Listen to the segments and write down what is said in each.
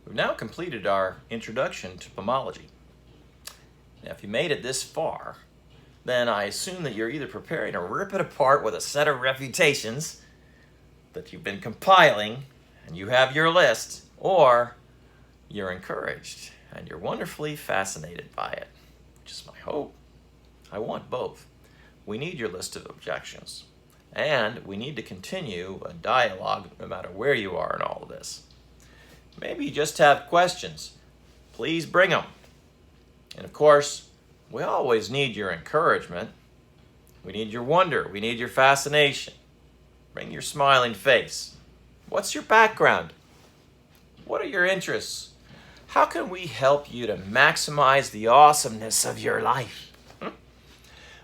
We've now completed our introduction to Pamalogy. Now, if you made it this far, then I assume that you're either preparing to rip it apart with a set of refutations that you've been compiling and you have your list, or you're encouraged and you're wonderfully fascinated by it, which is my hope. I want both. We need your list of objections, and we need to continue a dialogue no matter where you are in all of this. Maybe you just have questions. Please bring them. And of course, we always need your encouragement. We need your wonder. We need your fascination. Bring your smiling face. What's your background? What are your interests? How can we help you to maximize the awesomeness of your life?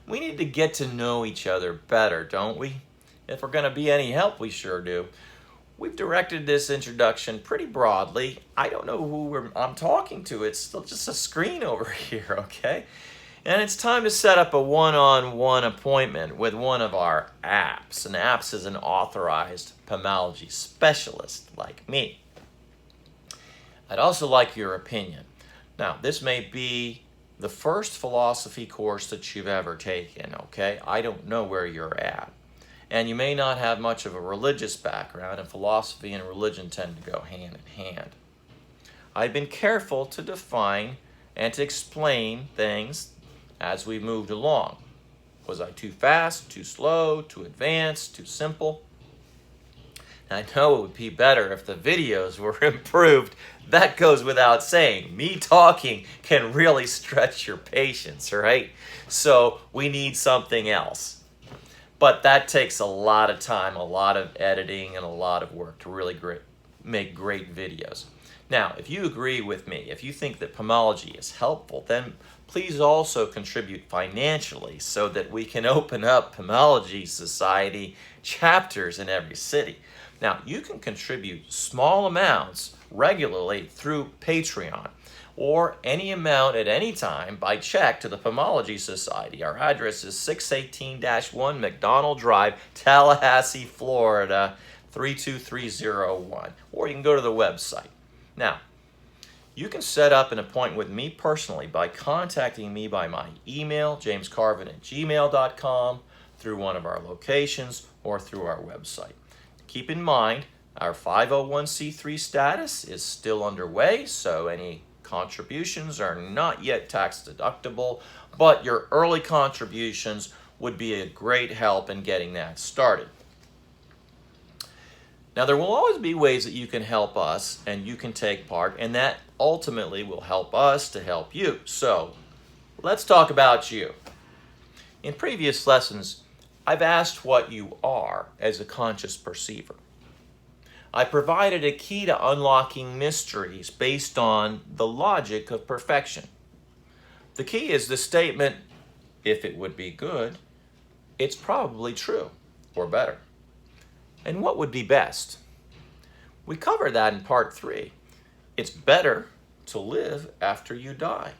We need to get to know each other better, don't we? If we're going to be any help, we sure do. We've directed this introduction pretty broadly. I don't know who I'm talking to. It's still just a screen over here, okay? And it's time to set up a one-on-one appointment with one of our apps. An apps is an authorized Pamalogy specialist like me. I'd also like your opinion. Now, this may be the first philosophy course that you've ever taken, okay? I don't know where you're at. And you may not have much of a religious background, and philosophy and religion tend to go hand in hand. I've been careful to define and to explain things as we moved along. Was I too fast, too slow, too advanced, too simple? I know it would be better if the videos were improved. That goes without saying. Me talking can really stretch your patience, right? So we need something else. But that takes a lot of time, a lot of editing, and a lot of work to really make great videos. Now, if you agree with me, if you think that Pamalogy is helpful, then please also contribute financially so that we can open up Pamalogy Society chapters in every city. Now, you can contribute small amounts regularly through Patreon, or any amount at any time by check to the Pamalogy Society. Our address is 618-1 McDonald Drive, Tallahassee, Florida, 32301. Or you can go to the website. Now, you can set up an appointment with me personally by contacting me by my email, jamescarvin@gmail.com, through one of our locations, or through our website. Keep in mind, our 501c3 status is still underway, so any contributions are not yet tax deductible, but your early contributions would be a great help in getting that started. Now, there will always be ways that you can help us and you can take part, and that ultimately will help us to help you. So, let's talk about you. In previous lessons, I've asked what you are as a conscious perceiver. I provided a key to unlocking mysteries based on the logic of perfection. The key is the statement, if it would be good, it's probably true, or better. And what would be best? We covered that in part 3. It's better to live after you die.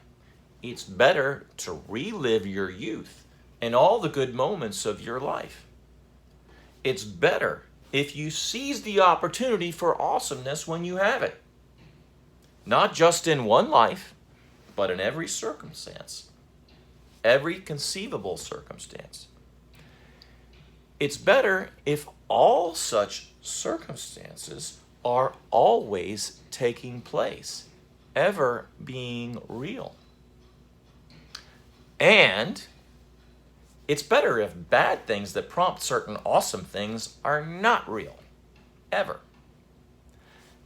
It's better to relive your youth and all the good moments of your life. It's better if you seize the opportunity for awesomeness when you have it. Not just in one life, but in every circumstance. Every conceivable circumstance. It's better if all such circumstances are always taking place, ever being real. And it's better if bad things that prompt certain awesome things are not real, ever.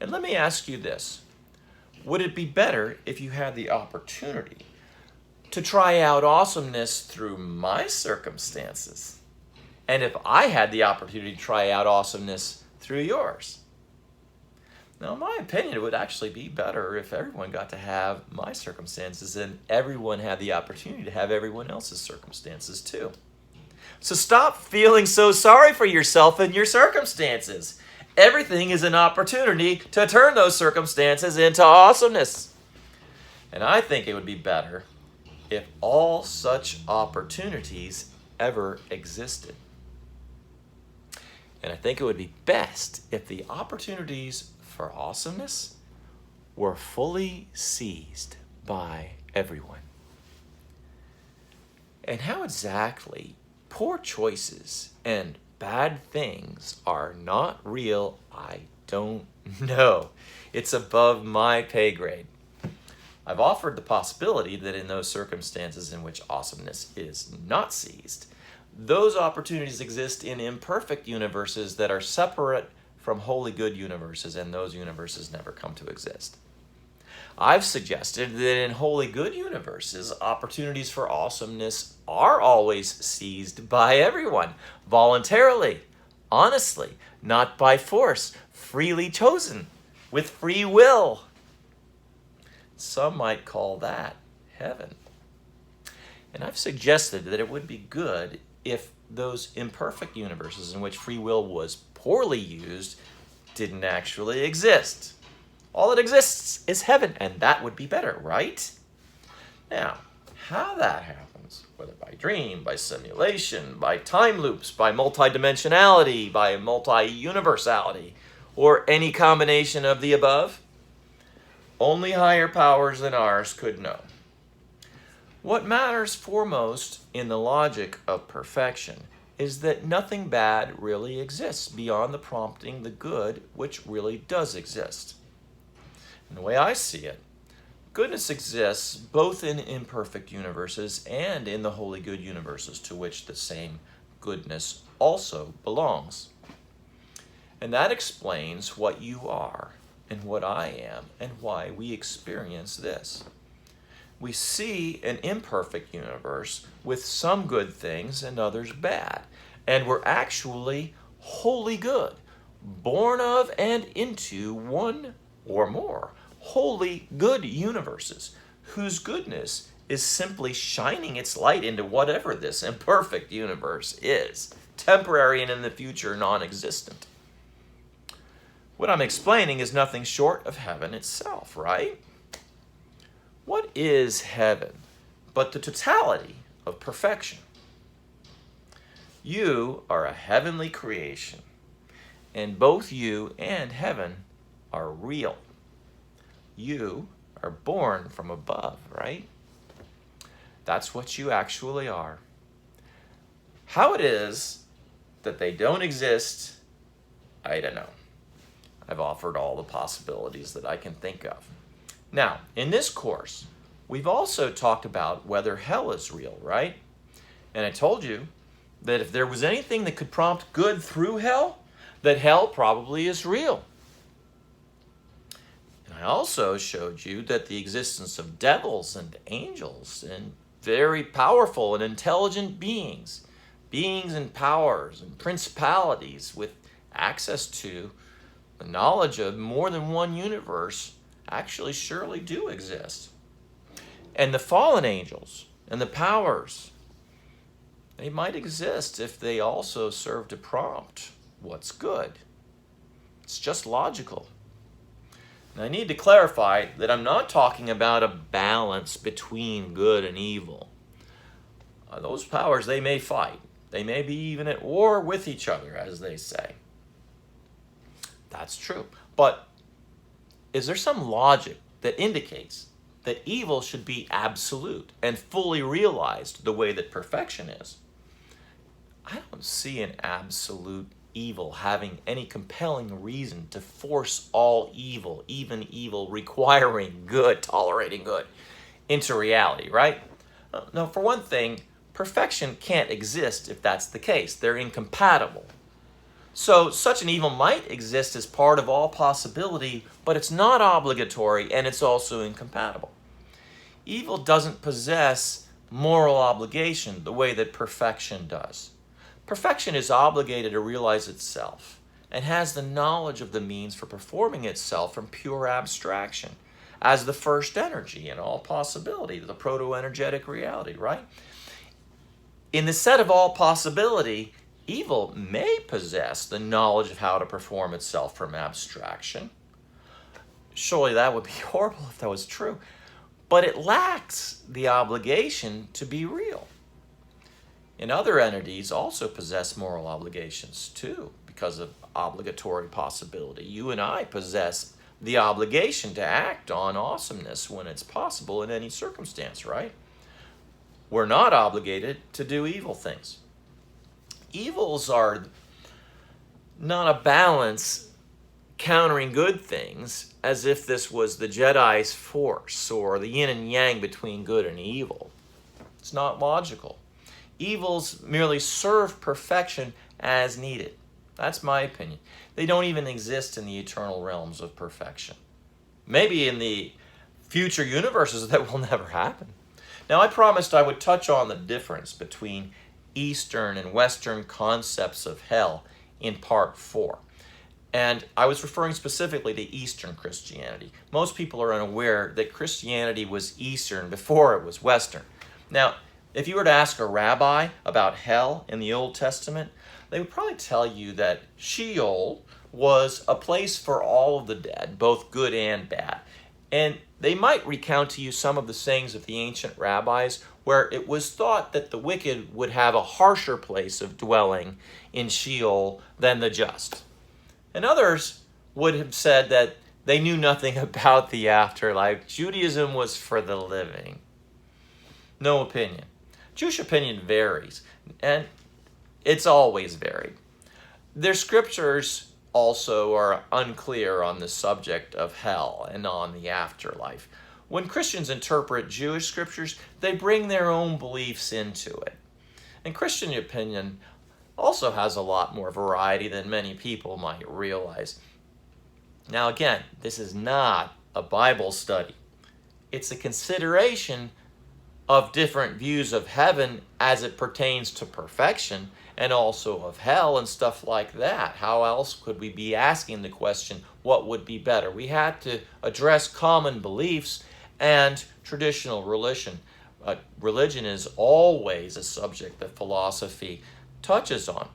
And let me ask you this. Would it be better if you had the opportunity to try out awesomeness through my circumstances? And if I had the opportunity to try out awesomeness through yours? Now, in my opinion, it would actually be better if everyone got to have my circumstances and everyone had the opportunity to have everyone else's circumstances too. So stop feeling so sorry for yourself and your circumstances. Everything is an opportunity to turn those circumstances into awesomeness. And I think it would be better if all such opportunities ever existed. And I think it would be best if the opportunities for awesomeness were fully seized by everyone. And how exactly poor choices and bad things are not real, I don't know. It's above my pay grade. I've offered the possibility that in those circumstances in which awesomeness is not seized, those opportunities exist in imperfect universes that are separate from wholly good universes, and those universes never come to exist. I've suggested that in wholly good universes, opportunities for awesomeness are always seized by everyone, voluntarily, honestly, not by force, freely chosen, with free will. Some might call that heaven. And I've suggested that it would be good if those imperfect universes in which free will was poorly used didn't actually exist. All that exists is heaven, and that would be better, right? Now, how that happens, whether by dream, by simulation, by time loops, by multidimensionality, by multi-universality, or any combination of the above, only higher powers than ours could know. What matters foremost in the logic of perfection is that nothing bad really exists beyond the prompting the good which really does exist. And the way I see it, goodness exists both in imperfect universes and in the wholly good universes to which the same goodness also belongs. And that explains what you are and what I am and why we experience this. We see an imperfect universe with some good things and others bad, and we're actually wholly good, born of and into one or more wholly good universes whose goodness is simply shining its light into whatever this imperfect universe is, temporary and in the future non-existent. What I'm explaining is nothing short of heaven itself, right? What is heaven but the totality of perfection? You are a heavenly creation, and both you and heaven are real. You are born from above, right? That's what you actually are. How it is that they don't exist, I don't know. I've offered all the possibilities that I can think of. Now, in this course, we've also talked about whether hell is real, right? And I told you that if there was anything that could prompt good through hell, that hell probably is real. And I also showed you that the existence of devils and angels and very powerful and intelligent beings and powers and principalities with access to the knowledge of more than one universe actually surely do exist. And the fallen angels and the powers, they might exist if they also serve to prompt what's good. It's just logical. And I need to clarify that I'm not talking about a balance between good and evil. Those powers, they may fight. They may be even at war with each other, as they say. That's true. But is there some logic that indicates that evil should be absolute and fully realized the way that perfection is? I don't see an absolute evil having any compelling reason to force all evil, even evil requiring good, tolerating good, into reality, right? No, for one thing, perfection can't exist if that's the case. They're incompatible. So such an evil might exist as part of all possibility, but it's not obligatory and it's also incompatible. Evil doesn't possess moral obligation the way that perfection does. Perfection is obligated to realize itself and has the knowledge of the means for performing itself from pure abstraction as the first energy in all possibility, the proto-energetic reality, right? In the set of all possibility, evil may possess the knowledge of how to perform itself from abstraction. Surely that would be horrible if that was true. But it lacks the obligation to be real. And other entities also possess moral obligations too, because of obligatory possibility. You and I possess the obligation to act on awesomeness when it's possible in any circumstance, right? We're not obligated to do evil things. Evils are not a balance countering good things, as if this was the Jedi's force or the yin and yang between good and evil. It's not logical. Evils merely serve perfection as needed. That's my opinion. They don't even exist in the eternal realms of perfection. Maybe in the future universes that will never happen. Now, I promised I would touch on the difference between Eastern and Western concepts of hell in part 4. And I was referring specifically to Eastern Christianity. Most people are unaware that Christianity was Eastern before it was Western. Now, if you were to ask a rabbi about hell in the Old Testament, they would probably tell you that Sheol was a place for all of the dead, both good and bad. And they might recount to you some of the sayings of the ancient rabbis where it was thought that the wicked would have a harsher place of dwelling in Sheol than the just. And others would have said that they knew nothing about the afterlife. Judaism was for the living. No opinion. Jewish opinion varies, and it's always varied. Their scriptures also are unclear on the subject of hell and on the afterlife. When Christians interpret Jewish scriptures, they bring their own beliefs into it. And Christian opinion also has a lot more variety than many people might realize. Now again, this is not a Bible study. It's a consideration of different views of heaven as it pertains to perfection, and also of hell and stuff like that. How else could we be asking the question, what would be better? We had to address common beliefs and traditional religion. Religion is always a subject that philosophy touches on.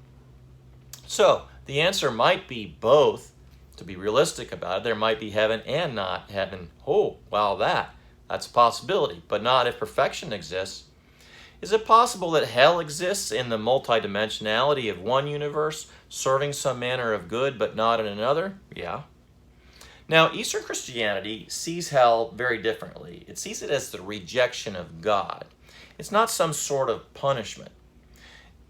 So the answer might be both. To be realistic about it, there might be heaven and not heaven. Oh, wow, that's a possibility, but not if perfection exists. Is it possible that hell exists in the multidimensionality of one universe, serving some manner of good but not in another? Yeah. Now, Eastern Christianity sees hell very differently. It sees it as the rejection of God. It's not some sort of punishment.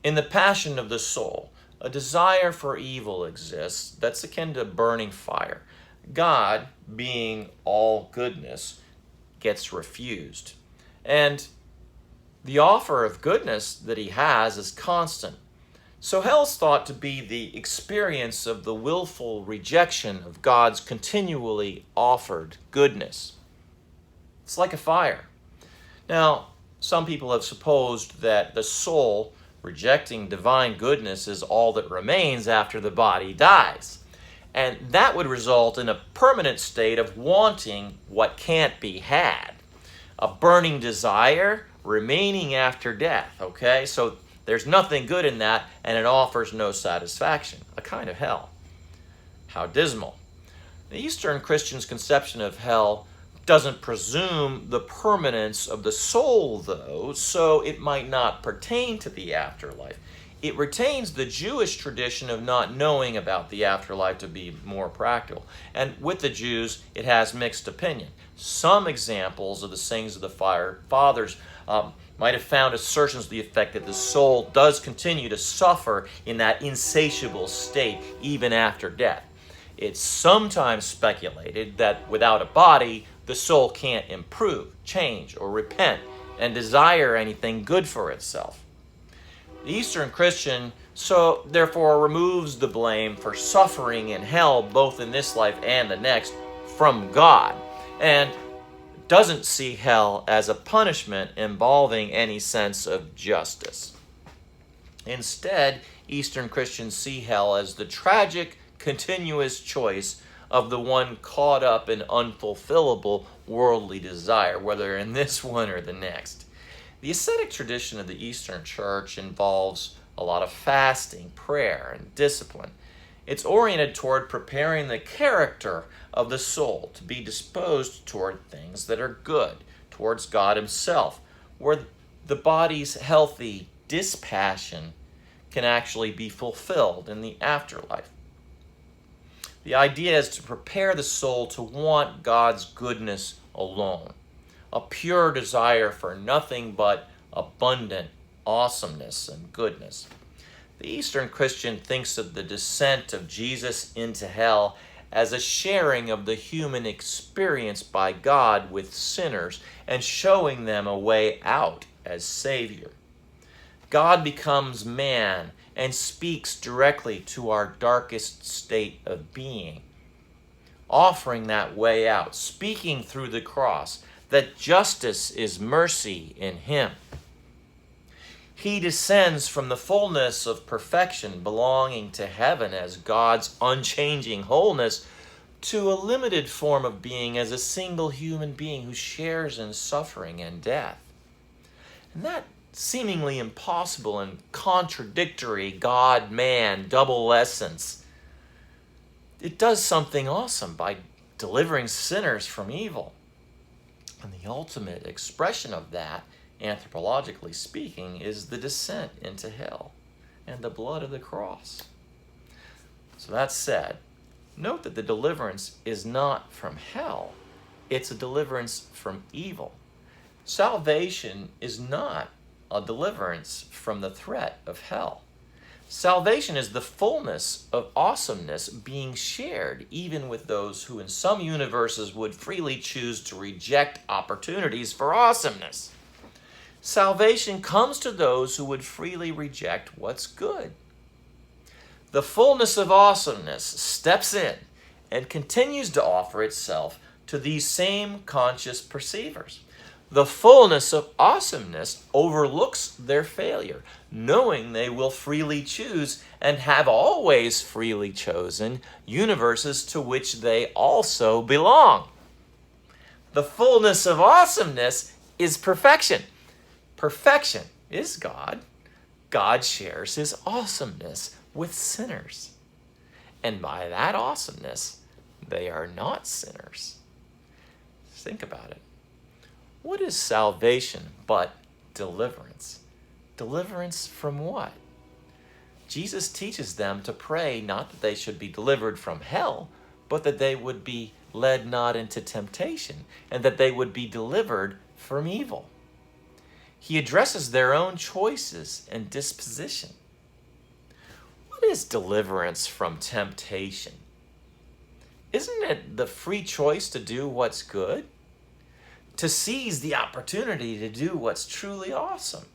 In the passion of the soul, a desire for evil exists that's akin to burning fire. God, being all goodness, gets refused. And the offer of goodness that he has is constant. So hell's thought to be the experience of the willful rejection of God's continually offered goodness. It's like a fire. Now, some people have supposed that the soul rejecting divine goodness is all that remains after the body dies. And that would result in a permanent state of wanting what can't be had. A burning desire remaining after death, okay? So there's nothing good in that, and it offers no satisfaction. A kind of hell. How dismal. The Eastern Christian's conception of hell doesn't presume the permanence of the soul, though, so it might not pertain to the afterlife. It retains the Jewish tradition of not knowing about the afterlife to be more practical. And with the Jews, it has mixed opinion. Some examples of the sayings of the fathers might have found assertions to the effect that the soul does continue to suffer in that insatiable state even after death. It's sometimes speculated that without a body, the soul can't improve, change, or repent and desire anything good for itself. The Eastern Christian, so therefore, removes the blame for suffering in hell, both in this life and the next, from God, and doesn't see hell as a punishment involving any sense of justice. Instead, Eastern Christians see hell as the tragic, continuous choice of the one caught up in unfulfillable worldly desire, whether in this one or the next. The ascetic tradition of the Eastern Church involves a lot of fasting, prayer, and discipline. It's oriented toward preparing the character of the soul to be disposed toward things that are good, towards God himself, where the body's healthy dispassion can actually be fulfilled in the afterlife. The idea is to prepare the soul to want God's goodness alone, a pure desire for nothing but abundant awesomeness and goodness. The Eastern Christian thinks of the descent of Jesus into hell as a sharing of the human experience by God with sinners and showing them a way out as Savior. God becomes man and speaks directly to our darkest state of being, offering that way out, speaking through the cross, that justice is mercy in him. He descends from the fullness of perfection belonging to heaven as God's unchanging wholeness to a limited form of being as a single human being who shares in suffering and death. And that seemingly impossible and contradictory God-man double essence, it does something awesome by delivering sinners from evil. And the ultimate expression of that, anthropologically speaking, is the descent into hell and the blood of the cross. So that said, note that the deliverance is not from hell. It's a deliverance from evil. Salvation is not a deliverance from the threat of hell. Salvation is the fullness of awesomeness being shared even with those who in some universes would freely choose to reject opportunities for awesomeness. Salvation comes to those who would freely reject what's good. The fullness of awesomeness steps in and continues to offer itself to these same conscious perceivers. The fullness of awesomeness overlooks their failure, knowing they will freely choose and have always freely chosen universes to which they also belong. The fullness of awesomeness is perfection. Perfection is God. God shares his awesomeness with sinners. And by that awesomeness, they are not sinners. Think about it. What is salvation but deliverance? Deliverance from what? Jesus teaches them to pray not that they should be delivered from hell, but that they would be led not into temptation, and that they would be delivered from evil. He addresses their own choices and disposition. What is deliverance from temptation? Isn't it the free choice to do what's good? To seize the opportunity to do what's truly awesome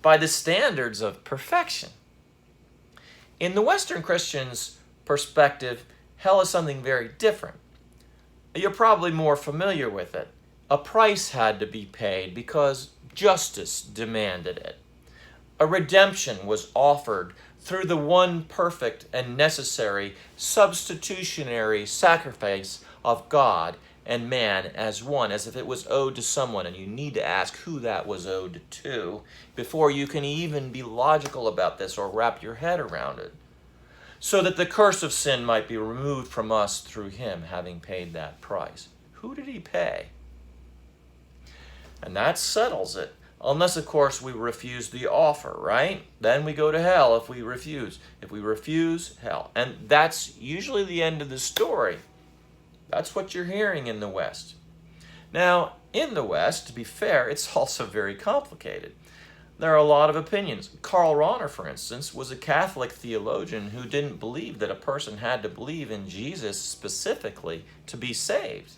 by the standards of perfection. In the Western Christian's perspective, hell is something very different. You're probably more familiar with it. A price had to be paid because justice demanded it. A redemption was offered through the one perfect and necessary substitutionary sacrifice of God and man as one, as if it was owed to someone, and you need to ask who that was owed to before you can even be logical about this or wrap your head around it, so that the curse of sin might be removed from us through him having paid that price. Who did he pay? And that settles it, unless, of course, we refuse the offer, right? Then we go to hell if we refuse. If we refuse, hell. And that's usually the end of the story. That's what you're hearing in the West. Now, in the West, to be fair, it's also very complicated. There are a lot of opinions. Karl Rahner, for instance, was a Catholic theologian who didn't believe that a person had to believe in Jesus specifically to be saved.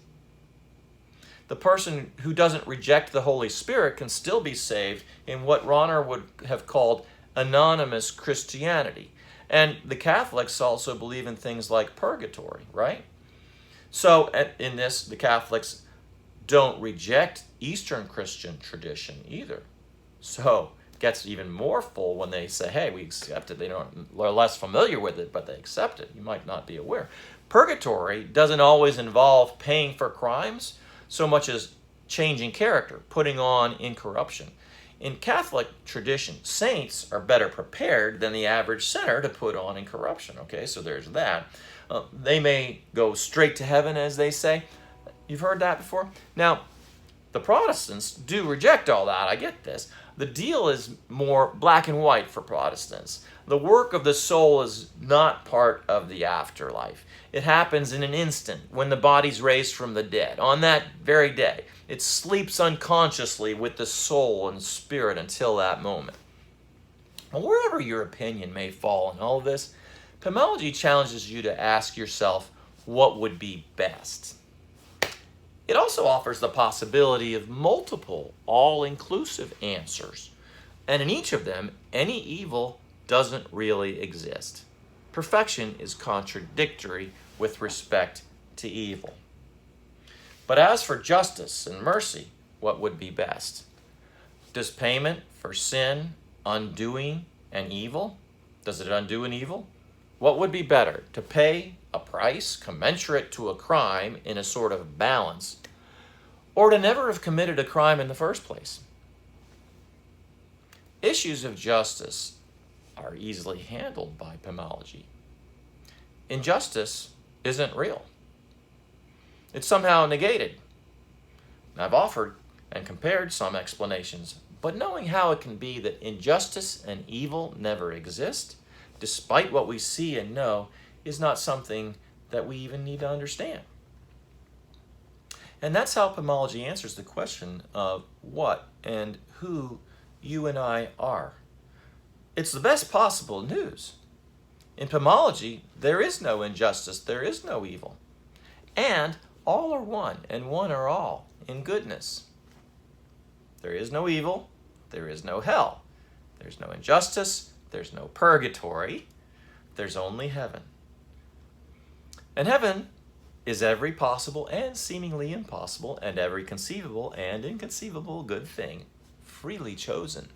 The person who doesn't reject the Holy Spirit can still be saved in what Rahner would have called anonymous Christianity. And the Catholics also believe in things like purgatory, right? So in this, the Catholics don't reject Eastern Christian tradition either. So it gets even more full when they say, hey, we accept it. They're less familiar with it, but they accept it. You might not be aware. Purgatory doesn't always involve paying for crimes so much as changing character, putting on incorruption. In Catholic tradition, saints are better prepared than the average sinner to put on incorruption. Okay, so there's that. They may go straight to heaven, as they say. You've heard that before? Now, the Protestants do reject all that. I get this. The deal is more black and white for Protestants. The work of the soul is not part of the afterlife. It happens in an instant when the body's raised from the dead. On that very day, it sleeps unconsciously with the soul and spirit until that moment. And wherever your opinion may fall in all of this, Pamalogy challenges you to ask yourself what would be best. It also offers the possibility of multiple, all-inclusive answers. And in each of them, any evil doesn't really exist. Perfection is contradictory with respect to evil. But as for justice and mercy, what would be best? Does payment for sin undoing an evil? Does it undo an evil? What would be better, to pay a price commensurate to a crime in a sort of balance, or to never have committed a crime in the first place? Issues of justice are easily handled by Pamalogy. Injustice isn't real. It's somehow negated. I've offered and compared some explanations, but knowing how it can be that injustice and evil never exist, despite what we see and know, is not something that we even need to understand. And that's how Pamalogy answers the question of what and who you and I are. It's the best possible news. In Pamalogy, there is no injustice, there is no evil. And all are one, and one are all in goodness. There is no evil, there is no hell. There's no injustice, there's no purgatory, there's only heaven. And heaven is every possible and seemingly impossible and every conceivable and inconceivable good thing freely chosen.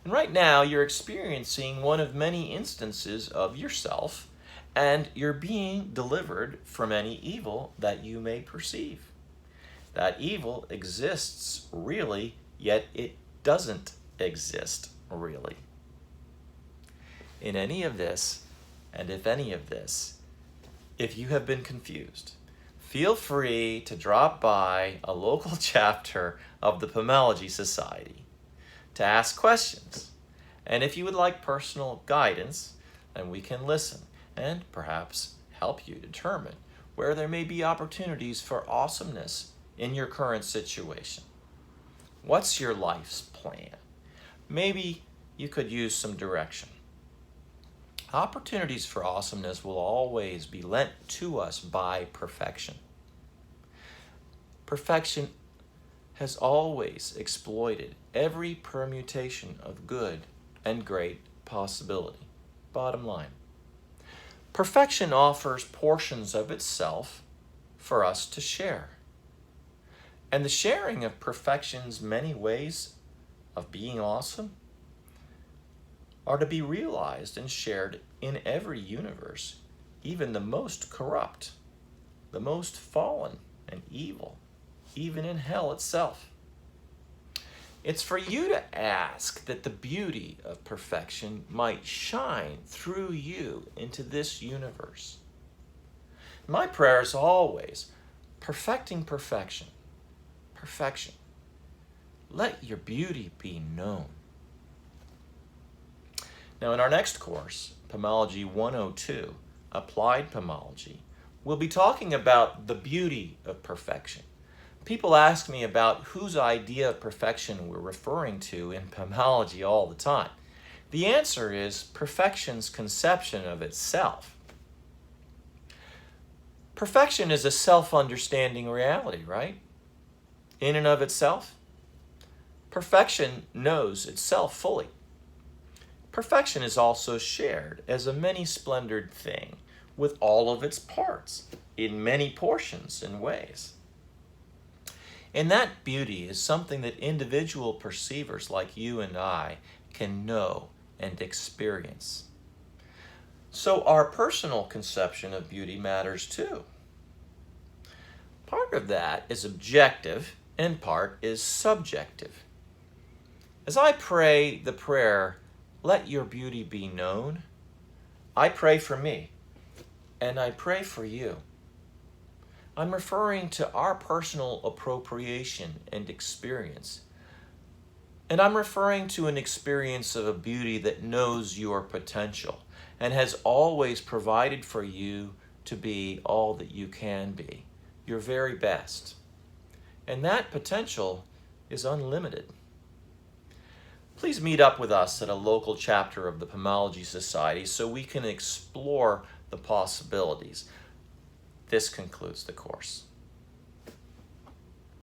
And right now you're experiencing one of many instances of yourself, and you're being delivered from any evil that you may perceive. That evil exists really, yet it doesn't exist really. In any of this, and if any of this, if you have been confused, feel free to drop by a local chapter of the Pamalogy Society to ask questions. And if you would like personal guidance, then we can listen and perhaps help you determine where there may be opportunities for awesomeness in your current situation. What's your life's plan? Maybe you could use some direction. Opportunities for awesomeness will always be lent to us by perfection. Perfection has always exploited every permutation of good and great possibility. Bottom line. Perfection offers portions of itself for us to share. And the sharing of perfection's many ways of being awesome are to be realized and shared in every universe, even the most corrupt, the most fallen and evil, even in hell itself. It's for you to ask that the beauty of perfection might shine through you into this universe. My prayer is always perfecting perfection. Perfection. Let your beauty be known. Now, in our next course, Pamalogy 102, Applied Pamalogy, we'll be talking about the beauty of perfection. People ask me about whose idea of perfection we're referring to in Pamalogy all the time. The answer is perfection's conception of itself. Perfection is a self-understanding reality, right? In and of itself. Perfection knows itself fully. Perfection is also shared as a many-splendored thing with all of its parts in many portions and ways. And that beauty is something that individual perceivers like you and I can know and experience. So our personal conception of beauty matters too. Part of that is objective and part is subjective. As I pray the prayer, "Let your beauty be known," I pray for me and I pray for you. I'm referring to our personal appropriation and experience And I'm referring to an experience of a beauty that knows your potential and has always provided for you to be all that you can be, your very best. And that potential is unlimited. Please meet up with us at a local chapter of the Pamalogy Society so we can explore the possibilities. This concludes the course.